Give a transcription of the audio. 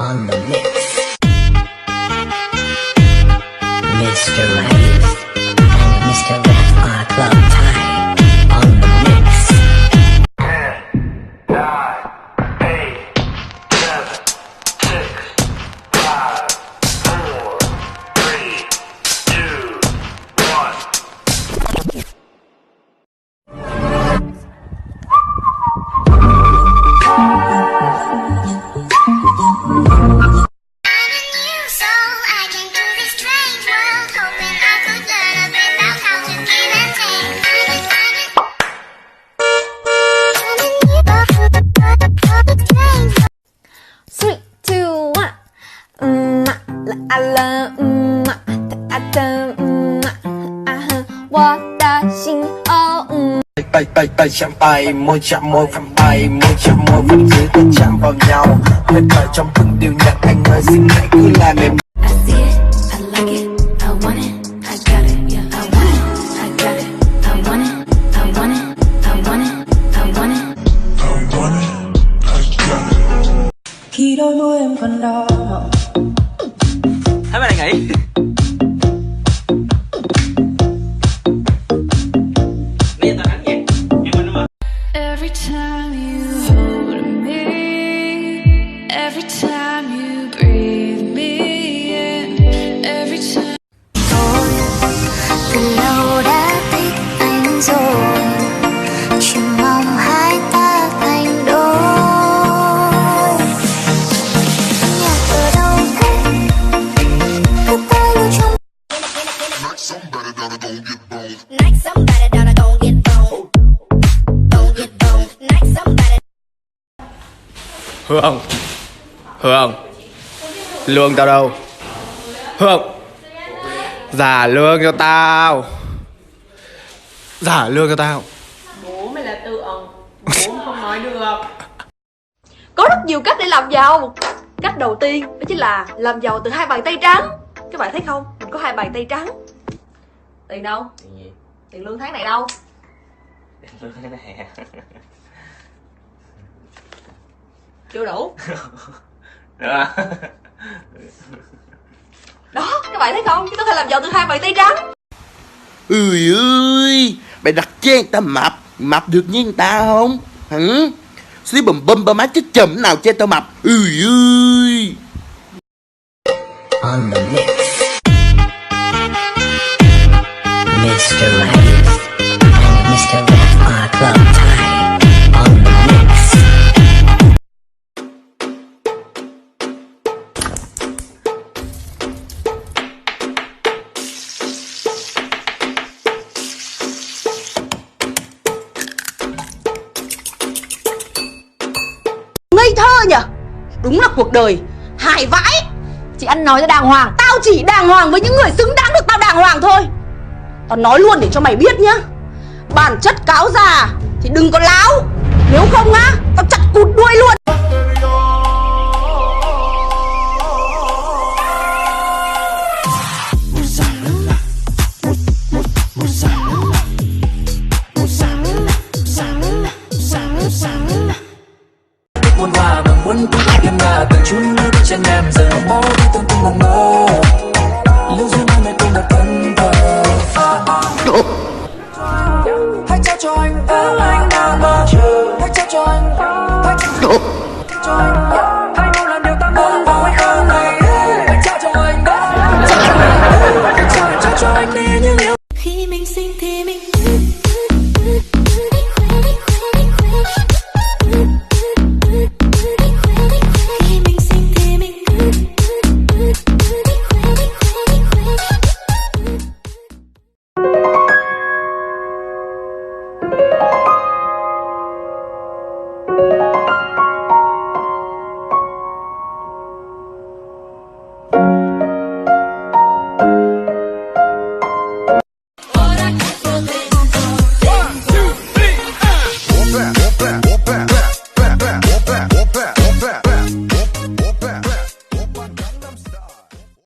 On the mix, Mr. Right and Mr. Left are club tie. On the mix. 10, 9, 8, 7, 6, 5, 4, 3, 2, 1. Tay chạm tay, môi chạm môi phẳng tay, môi chạm môi phần dưới tay chạm vào nhau. Hết lời trong từng điều nhạc anh ơi, xin hãy cứ làm em. Khi đôi môi em còn đỏ mọng. Thấy bạn này nghỉ. Every time you hold me, every time you breathe me in, every time. Thôi, từ lâu đã thích anh rồi, chỉ mong hai ta thành đôi. Nhà ở đâu thế? Cứ tay lưu trong. Like somebody that I don't get bold. Hương, lương tao đâu? Hương, giả lương cho tao. Giả lương cho tao. Bố mày là tượng, bố không nói được. Có rất nhiều cách để làm giàu. Cách đầu tiên đó chính là làm giàu từ hai bàn tay trắng. Các bạn thấy không? Mình có hai bàn tay trắng. Tiền đâu? Tiền lương tháng này đâu? Chưa đủ. Đó, các bạn thấy không? Chúng ta có thể làm giàu từ hai bàn tay trắng. Ui ơi, mày đặt chê người ta mập được như người ta không? Hử? Xí bùm bum ba má chết chùm nào chê tao mập. Ui ơi. On the mix, Mr. Right and Mr. Left are club tie. On the mix. Ngây thơ nhở. Đúng là cuộc đời hài vãi. Chị ăn nói cho đàng hoàng. Tao chỉ đàng hoàng với những người xứng đáng được tao đàng hoàng thôi. Tao nói luôn để cho mày biết nhá, bản chất cáo già thì đừng có láo. Nếu không á, tao chặt cụt đuôi luôn. Muốn hòa và muốn cũng thêm ngả từng chút nước chân em.